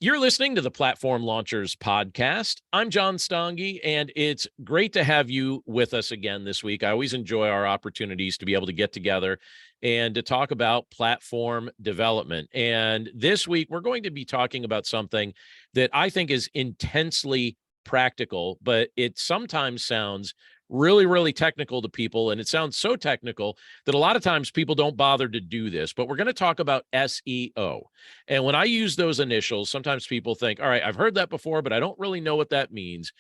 You're listening to the Platform Launchers podcast. I'm John Stange, and it's great to have you with us again this week. I always enjoy our opportunities to be able to get together and to talk about platform development. And this week, we're going to be talking about something that I think is intensely practical, but it sometimes sounds really, really technical to people. And it sounds so technical that a lot of times people don't bother to do this. But we're going to talk about SEO. And when I use those initials, sometimes people think, all right, I've heard that before, but I don't really know what that means.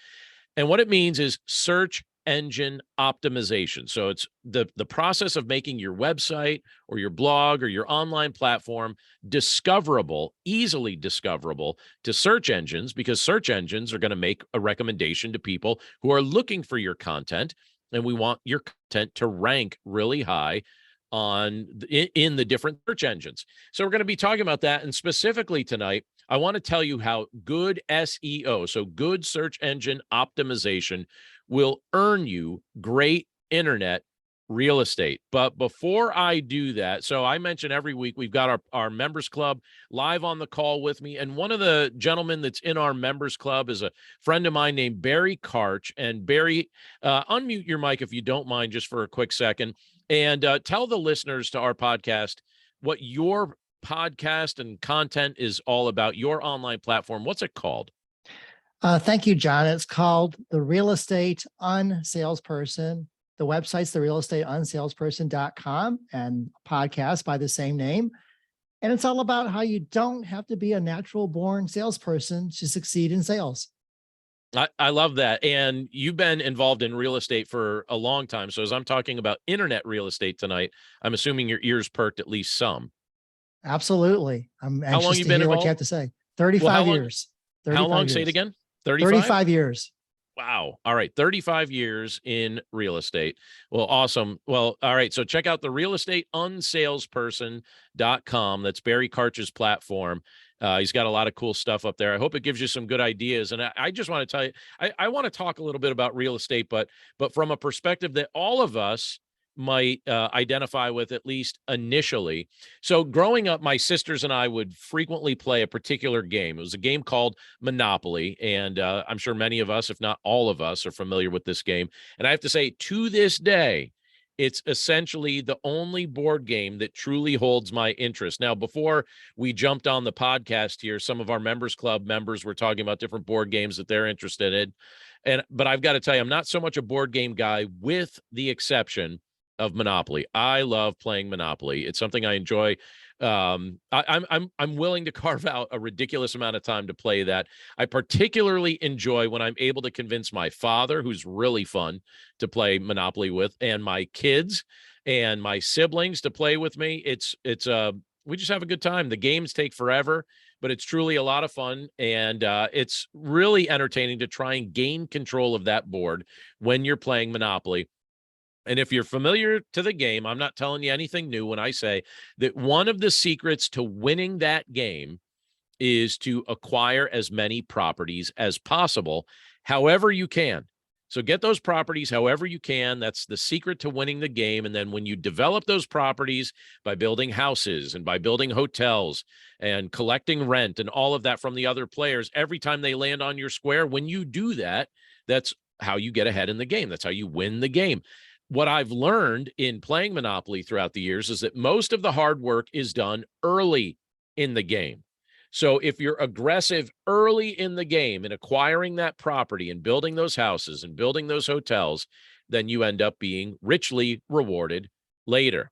And what it means is search engine optimization. So it's the process of making your website or your blog or your online platform discoverable, easily discoverable to search engines, because search engines are going to make a recommendation to people who are looking for your content. And we want your content to rank really high in the different search engines. So we're going to be talking about that. And specifically tonight, I want to tell you how good SEO, so good search engine optimization, will earn you great internet real estate. But before I do that, so I mentioned every week we've got our members club live on the call with me. And one of the gentlemen that's in our members club is a friend of mine named Barry Karch. And Barry, unmute your mic if you don't mind, just for a quick second. And tell the listeners to our podcast what your podcast and content is all about, your online platform. What's it called? Thank you, John. It's called The Real Estate Unsalesperson. The website's therealestateunsalesperson.com and podcast by the same name. And it's all about how you don't have to be a natural born salesperson to succeed in sales. I love that. And you've been involved in real estate for a long time. So as I'm talking about internet real estate tonight, I'm assuming your ears perked at least some. Absolutely. I'm anxious to hear what you have to say. 35 years. 35 how long? years. Say it again. 35? 35 years. Wow. All right. 35 years in real estate. Well, awesome. Well, all right. So check out the realestateunsalesperson.com. That's Barry Karch's platform. He's got a lot of cool stuff up there. I hope it gives you some good ideas. And I just want to tell you, I want to talk a little bit about real estate, but from a perspective that all of us might identify with, at least initially. So growing up, my sisters and I would frequently play a particular game. It was a game called Monopoly. And I'm sure many of us, if not all of us, are familiar with this game. And I have to say, to this day, it's essentially the only board game that truly holds my interest. Now, before we jumped on the podcast here, some of our members club members were talking about different board games that they're interested in. But I've got to tell you, I'm not so much a board game guy, with the exception of Monopoly. I love playing Monopoly. It's something I enjoy. I'm willing to carve out a ridiculous amount of time to play that. I particularly enjoy when I'm able to convince my father, who's really fun to play Monopoly with, and my kids and my siblings to play with me. We just have a good time. The games take forever, but it's truly a lot of fun. And it's really entertaining to try and gain control of that board when you're playing Monopoly. And if you're familiar to the game, I'm not telling you anything new when I say that one of the secrets to winning that game is to acquire as many properties as possible, however you can. So get those properties however you can. That's the secret to winning the game. And then when you develop those properties by building houses and by building hotels and collecting rent and all of that from the other players, every time they land on your square, when you do that, that's how you get ahead in the game. That's how you win the game. What I've learned in playing Monopoly throughout the years is that most of the hard work is done early in the game. So if you're aggressive early in the game in acquiring that property and building those houses and building those hotels, then you end up being richly rewarded later.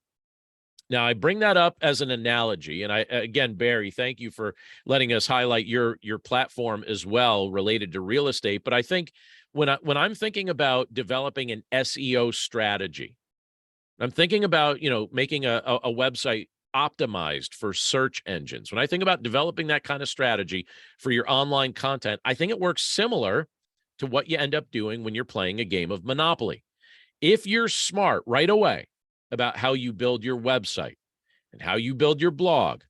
Now, I bring that up as an analogy. And again, Barry, thank you for letting us highlight your platform as well related to real estate. But I think when I'm thinking about developing an SEO strategy, I'm thinking about, making a website optimized for search engines. When I think about developing that kind of strategy for your online content, I think it works similar to what you end up doing when you're playing a game of Monopoly. If you're smart right away about how you build your website and how you build your blog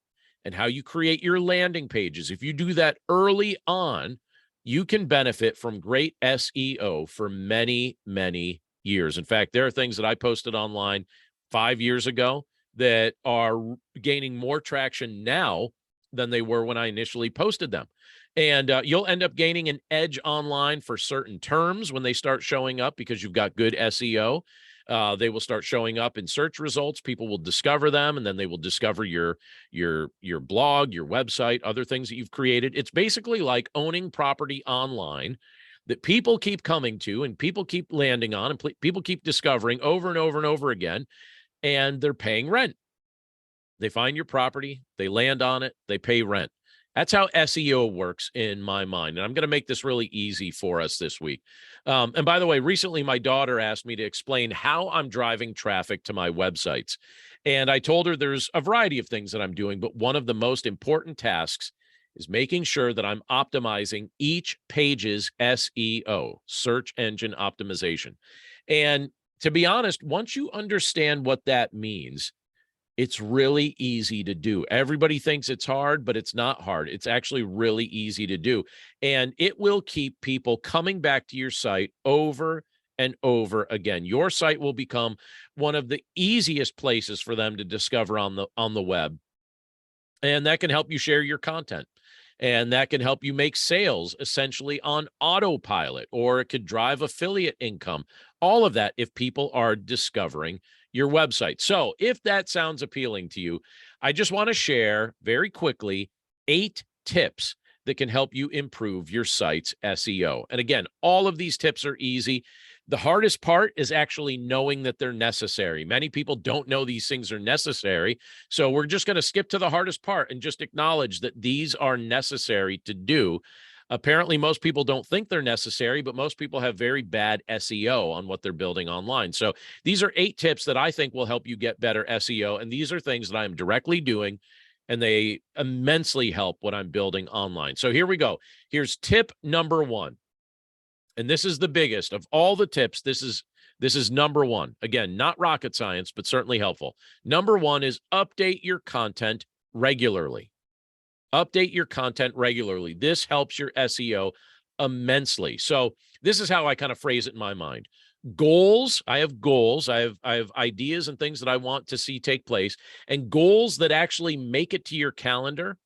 and how you create your landing pages, if you do that early on, you can benefit from great SEO for many, many years. In fact, there are things that I posted online 5 years ago that are gaining more traction now than they were when I initially posted them. And you'll end up gaining an edge online for certain terms when they start showing up because you've got good SEO. They will start showing up in search results. People will discover them, and then they will discover your blog, your website, other things that you've created. It's basically like owning property online that people keep coming to and people keep landing on and people keep discovering over and over and over again, and they're paying rent. They find your property, they land on it, they pay rent. That's how SEO works in my mind. And I'm going to make this really easy for us this week. And by the way, recently my daughter asked me to explain how I'm driving traffic to my websites. And I told her there's a variety of things that I'm doing, but one of the most important tasks is making sure that I'm optimizing each page's SEO, search engine optimization. And to be honest, once you understand what that means, it's really easy to do. Everybody thinks it's hard, but it's not hard. It's actually really easy to do. And it will keep people coming back to your site over and over again. Your site will become one of the easiest places for them to discover on the web. And that can help you share your content. And that can help you make sales essentially on autopilot, or it could drive affiliate income. All of that if people are discovering your website. So if that sounds appealing to you, I just want to share very quickly 8 tips that can help you improve your site's SEO. And again, all of these tips are easy. The hardest part is actually knowing that they're necessary. Many people don't know these things are necessary. So we're just going to skip to the hardest part and just acknowledge that these are necessary to do. Apparently, most people don't think they're necessary, but most people have very bad SEO on what they're building online. So these are 8 tips that I think will help you get better SEO. And these are things that I am directly doing, and they immensely help what I'm building online. So here we go. Here's tip number 1. And this is the biggest of all the tips. This is number 1. Again, not rocket science, but certainly helpful. Number 1 is update your content regularly. Update your content regularly. This helps your SEO immensely. So this is how I kind of phrase it in my mind. Goals. I have goals. I have ideas and things that I want to see take place, and goals that actually make it to your calendar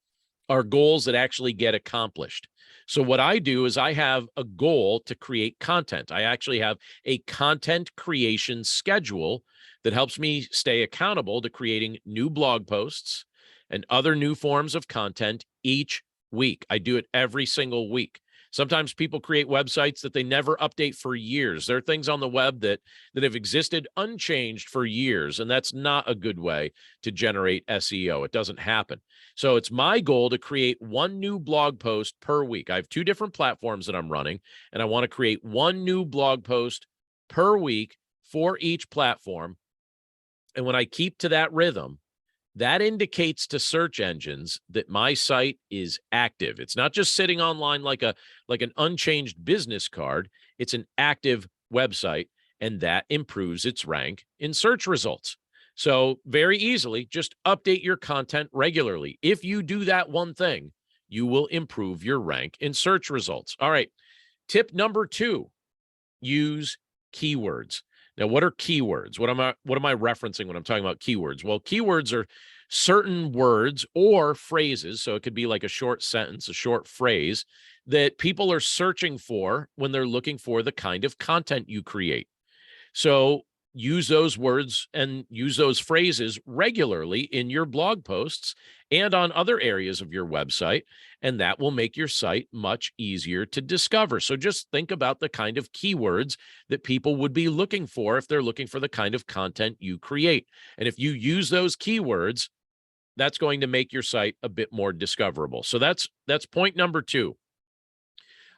are goals that actually get accomplished. So what I do is I have a goal to create content. I actually have a content creation schedule that helps me stay accountable to creating new blog posts and other new forms of content each week. I do it every single week. Sometimes people create websites that they never update for years. There are things on the web that have existed unchanged for years, and that's not a good way to generate SEO. It doesn't happen. So it's my goal to create 1 new blog post per week. I have 2 different platforms that I'm running, and I want to create 1 new blog post per week for each platform. And when I keep to that rhythm, that indicates to search engines that my site is active. It's not just sitting online like an unchanged business card. It's an active website, and that improves its rank in search results. So very easily, just update your content regularly. If you do that one thing, you will improve your rank in search results. All right. Tip number 2, use keywords. Now, what are keywords? What am I referencing when I'm talking about keywords? Well, keywords are certain words or phrases. So it could be like a short sentence, a short phrase that people are searching for when they're looking for the kind of content you create. So use those words and use those phrases regularly in your blog posts and on other areas of your website, and that will make your site much easier to discover. So just think about the kind of keywords that people would be looking for if they're looking for the kind of content you create. And if you use those keywords, that's going to make your site a bit more discoverable. So that's point number 2.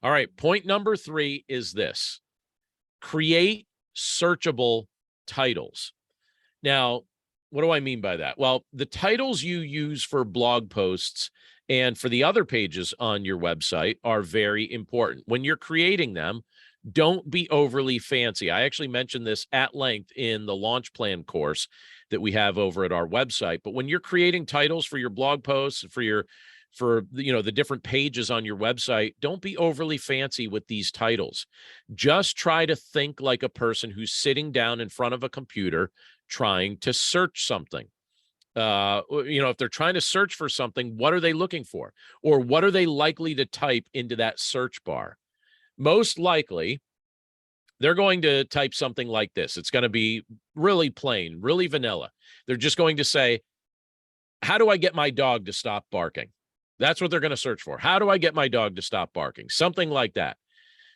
All right, point number 3 is this: create searchable titles. Now, what do I mean by that? Well, the titles you use for blog posts and for the other pages on your website are very important. When you're creating them, don't be overly fancy. I actually mentioned this at length in the launch plan course that we have over at our website. But when you're creating titles for your blog posts, for the different pages on your website, don't be overly fancy with these titles. Just try to think like a person who's sitting down in front of a computer trying to search something. If they're trying to search for something, what are they looking for? Or what are they likely to type into that search bar? Most likely, they're going to type something like this. It's going to be really plain, really vanilla. They're just going to say, how do I get my dog to stop barking? That's what they're going to search for. How do I get my dog to stop barking? Something like that.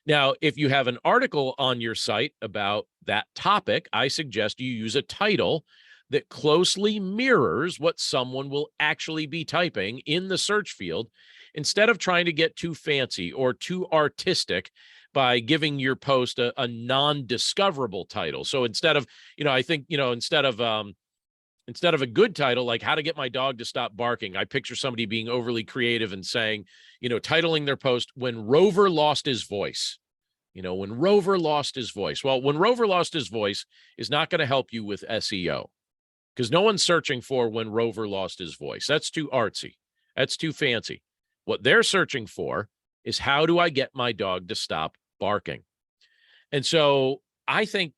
Now, if you have an article on your site about that topic, I suggest you use a title that closely mirrors what someone will actually be typing in the search field, instead of trying to get too fancy or too artistic by giving your post a non-discoverable title. So instead of, I think, instead of a good title like how to get my dog to stop barking, I picture somebody being overly creative and saying, titling their post, when Rover lost his voice. When Rover lost his voice. Well, when Rover lost his voice is not going to help you with SEO, because no one's searching for when Rover lost his voice. That's too artsy. That's too fancy. What they're searching for is, how do I get my dog to stop barking? And so I think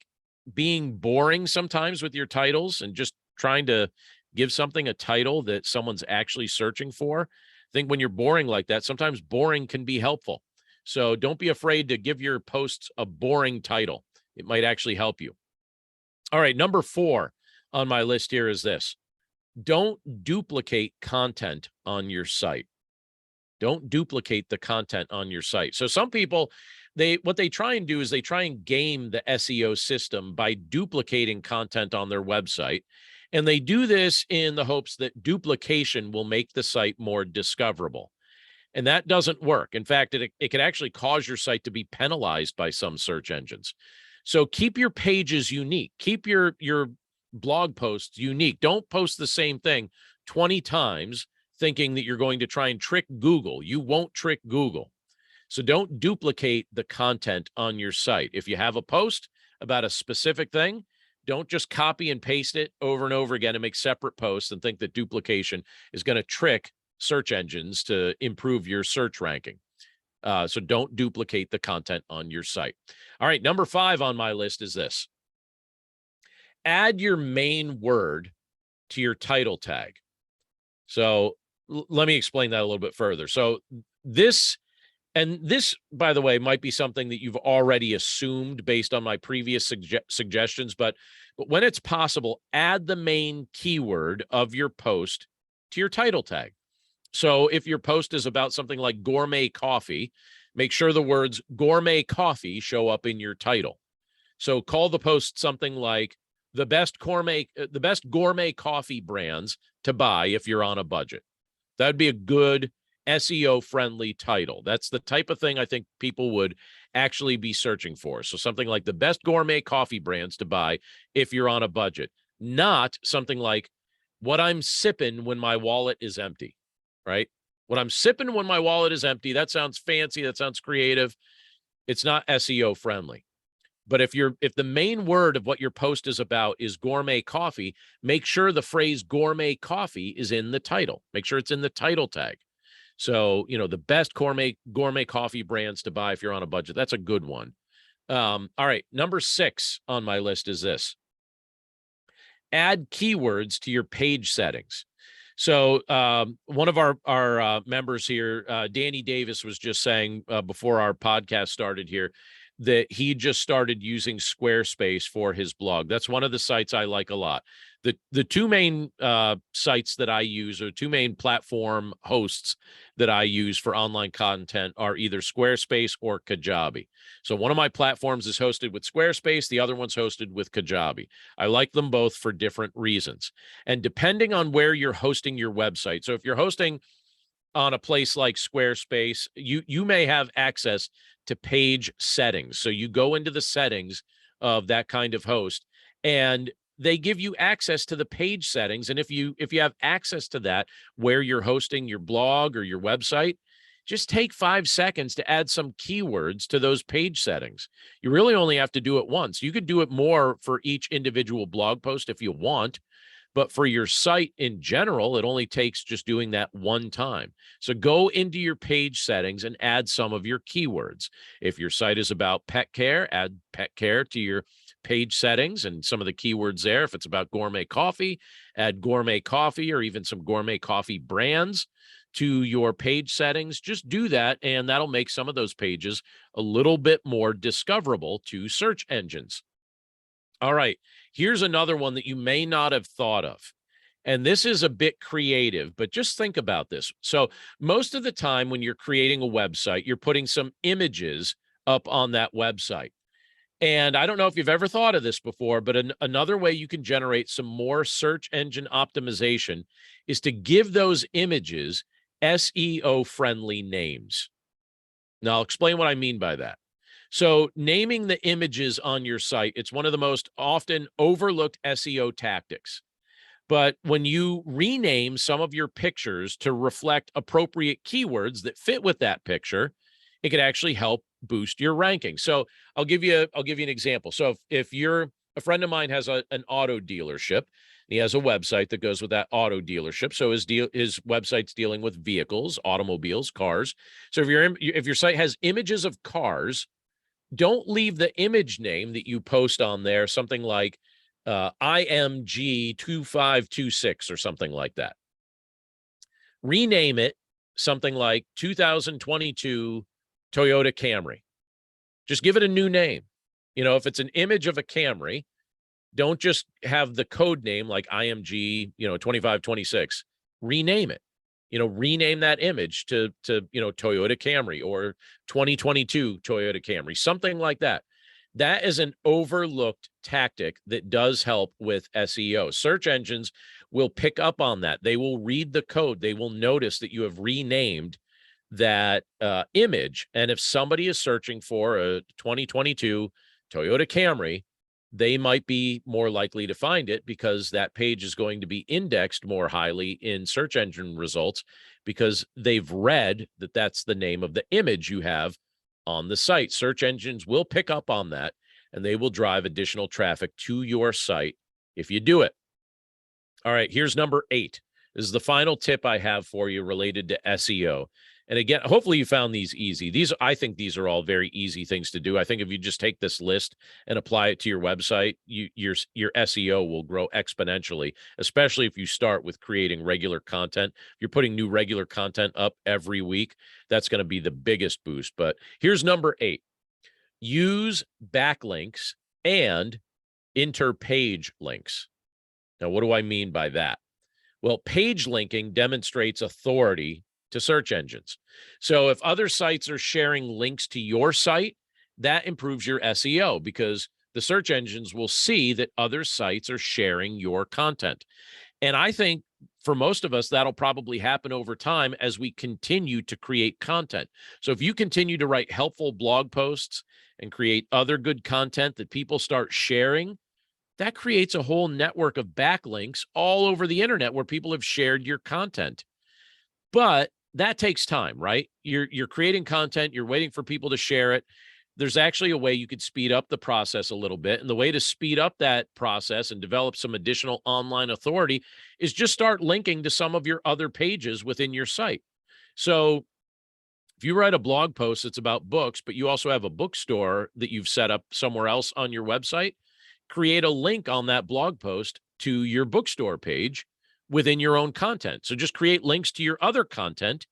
being boring sometimes with your titles and just trying to give something a title that someone's actually searching for, I think when you're boring like that, sometimes boring can be helpful. So don't be afraid to give your posts a boring title. It might actually help you. All right, number 4 on my list here is this. Don't duplicate content on your site. Don't duplicate the content on your site. So some people, what they try and do is they try and game the SEO system by duplicating content on their website. And they do this in the hopes that duplication will make the site more discoverable. And that doesn't work. In fact, it can actually cause your site to be penalized by some search engines. So keep your pages unique. Keep your blog posts unique. Don't post the same thing 20 times thinking that you're going to try and trick Google. You won't trick Google. So don't duplicate the content on your site. If you have a post about a specific thing, don't just copy and paste it over and over again and make separate posts and think that duplication is going to trick search engines to improve your search ranking. So don't duplicate the content on your site. All right, number 5 on my list is this. Add your main word to your title tag. So let me explain that a little bit further. So this, by the way, might be something that you've already assumed based on my previous suggestions, but when it's possible, add the main keyword of your post to your title tag. So if your post is about something like gourmet coffee, make sure the words gourmet coffee show up in your title. So call the post something like the best gourmet coffee brands to buy if you're on a budget. That would be a good SEO friendly title. That's the type of thing I think people would actually be searching for. So something like the best gourmet coffee brands to buy if you're on a budget, not something like what I'm sipping when my wallet is empty, right? What I'm sipping when my wallet is empty. That sounds fancy. That sounds creative. It's not SEO friendly. But if the main word of what your post is about is gourmet coffee, make sure the phrase gourmet coffee is in the title. Make sure it's in the title tag. So, the best gourmet coffee brands to buy if you're on a budget. That's a good one. All right. Number 6 on my list is this. Add keywords to your page settings. So one of our members here, Danny Davis, was just saying before our podcast started here that he just started using Squarespace for his blog. That's one of the sites I like a lot. The 2 main sites that I use, or 2 main platform hosts that I use for online content, are either Squarespace or Kajabi. So one of my platforms is hosted with Squarespace. The other one's hosted with Kajabi. I like them both for different reasons. And depending on where you're hosting your website, so if you're hosting on a place like Squarespace, you may have access to page settings. So you go into the settings of that kind of host, and they give you access to the page settings. And if you have access to that where you're hosting your blog or your website, just take 5 seconds to add some keywords to those page settings. You really only have to do it once. You could do it more for each individual blog post if you want, but for your site in general, it only takes just doing that one time. So go into your page settings and add some of your keywords. If your site is about pet care, add pet care to your page settings and some of the keywords there. If it's about gourmet coffee, add gourmet coffee or even some gourmet coffee brands to your page settings. Just do that, and that'll make some of those pages a little bit more discoverable to search engines. All right, here's another one that you may not have thought of. And this is a bit creative, but just think about this. So most of the time when you're creating a website, you're putting some images up on that website. And I don't know if you've ever thought of this before, but another way you can generate some more search engine optimization is to give those images SEO-friendly names. Now, I'll explain what I mean by that. So naming the images on your site, it's one of the most often overlooked SEO tactics. But when you rename some of your pictures to reflect appropriate keywords that fit with that picture, it could actually help boost your ranking. So I'll give you an example. So if you're a friend of mine has an auto dealership, he has a website that goes with that auto dealership. So his website's dealing with vehicles, automobiles, cars. So if your site has images of cars, don't leave the image name that you post on there something like IMG 2526 or something like that. Rename it something like 2022 Toyota Camry. Just give it a new name. If it's an image of a Camry, don't just have the code name like IMG, 2526. Rename it. Rename that image to Toyota Camry or 2022 Toyota Camry, something like that. That is an overlooked tactic that does help with SEO. Search engines will pick up on that. They will read the code. They will notice that you have renamed that image. And if somebody is searching for a 2022 Toyota Camry, they might be more likely to find it because that page is going to be indexed more highly in search engine results because they've read that that's the name of the image you have on the site. Search engines will pick up on that, and they will drive additional traffic to your site if you do it. All right, here's number 8. This is the final tip I have for you related to SEO. And again, hopefully you found these easy. I think these are all very easy things to do. I think if you just take this list and apply it to your website, your SEO will grow exponentially, especially if you start with creating regular content. If you're putting new regular content up every week, that's going to be the biggest boost. But here's number 8. Use backlinks and interpage links. Now, what do I mean by that? Well, page linking demonstrates authority to search engines. So if other sites are sharing links to your site, that improves your SEO because the search engines will see that other sites are sharing your content. And I think for most of us, that'll probably happen over time as we continue to create content. So if you continue to write helpful blog posts and create other good content that people start sharing, that creates a whole network of backlinks all over the internet where people have shared your content. But that takes time, right? You're creating content, you're waiting for people to share it. There's actually a way you could speed up the process a little bit. And the way to speed up that process and develop some additional online authority is just start linking to some of your other pages within your site. So if you write a blog post that's about books, but you also have a bookstore that you've set up somewhere else on your website, create a link on that blog post to your bookstore page within your own content. So just create links to your other content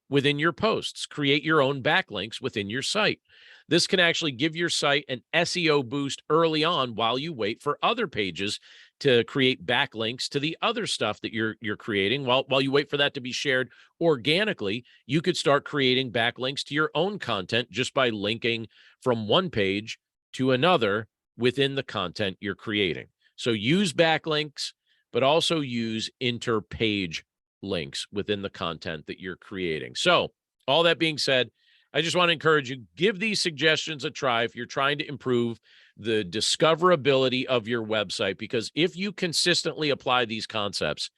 within your posts. Create your own backlinks within your site. This can actually give your site an SEO boost early on while you wait for other pages to create backlinks to the other stuff that you're creating. While you wait for that to be shared organically, you could start creating backlinks to your own content just by linking from one page to another within the content you're creating. So use backlinks, but also use interpage links within the content that you're creating. So all that being said, I just want to encourage you, give these suggestions a try if you're trying to improve the discoverability of your website, because if you consistently apply these concepts,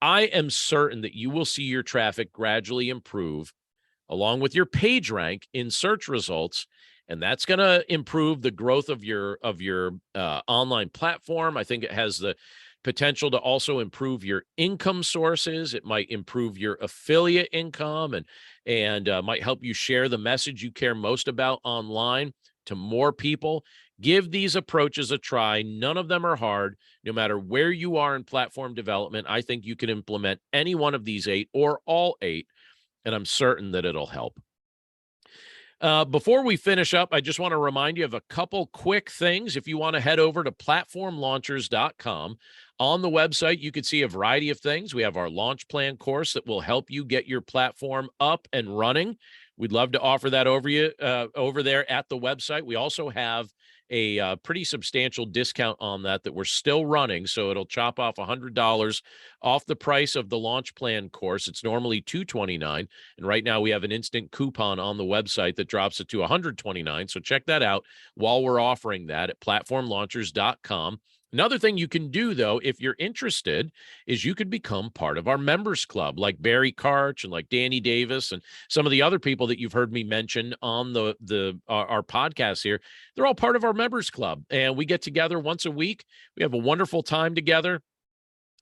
I am certain that you will see your traffic gradually improve along with your page rank in search results. And that's going to improve the growth of your online platform. I think it has the potential to also improve your income sources. It might improve your affiliate income and might help you share the message you care most about online to more people. Give these approaches a try. None of them are hard. No matter where you are in platform development, I think you can implement any one of these 8 or all 8, and I'm certain that it'll help. Before we finish up, I just want to remind you of a couple quick things. If you want to head over to platformlaunchers.com, on the website, you can see a variety of things. We have our launch plan course that will help you get your platform up and running. We'd love to offer that over there at the website. We also have a pretty substantial discount on that we're still running. So it'll chop off $100 off the price of the launch plan course. It's normally $229. And right now we have an instant coupon on the website that drops it to $129. So check that out while we're offering that at platformlaunchers.com. Another thing you can do, though, if you're interested, is you could become part of our members club, like Barry Karch and like Danny Davis and some of the other people that you've heard me mention on our podcast here. They're all part of our members club, and we get together once a week. We have a wonderful time together.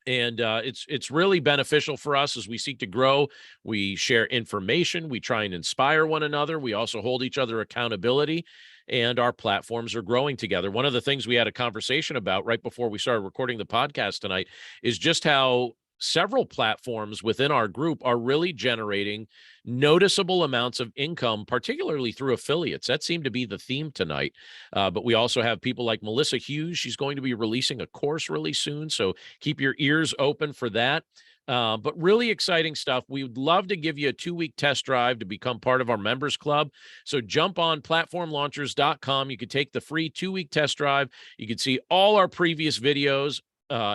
And it's really beneficial for us as we seek to grow. We share information. We try and inspire one another. We also hold each other accountability, and our platforms are growing together. One of the things we had a conversation about right before we started recording the podcast tonight is just how several platforms within our group are really generating noticeable amounts of income, particularly through affiliates. That seemed to be the theme tonight. But we also have people like Melissa Hughes. She's going to be releasing a course really soon, so keep your ears open for that. But really exciting stuff. We would love to give you a 2-week test drive to become part of our members club. So jump on platformlaunchers.com. You could take the free 2-week test drive. You can see all our previous videos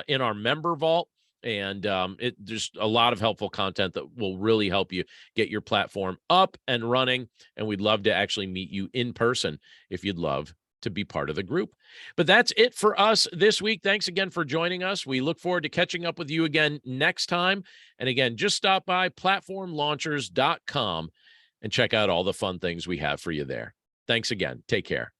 in our member vault. And there's a lot of helpful content that will really help you get your platform up and running. And we'd love to actually meet you in person if you'd love to be part of the group. But that's it for us this week. Thanks again for joining us. We look forward to catching up with you again next time. And again, just stop by platformlaunchers.com and check out all the fun things we have for you there. Thanks again. Take care.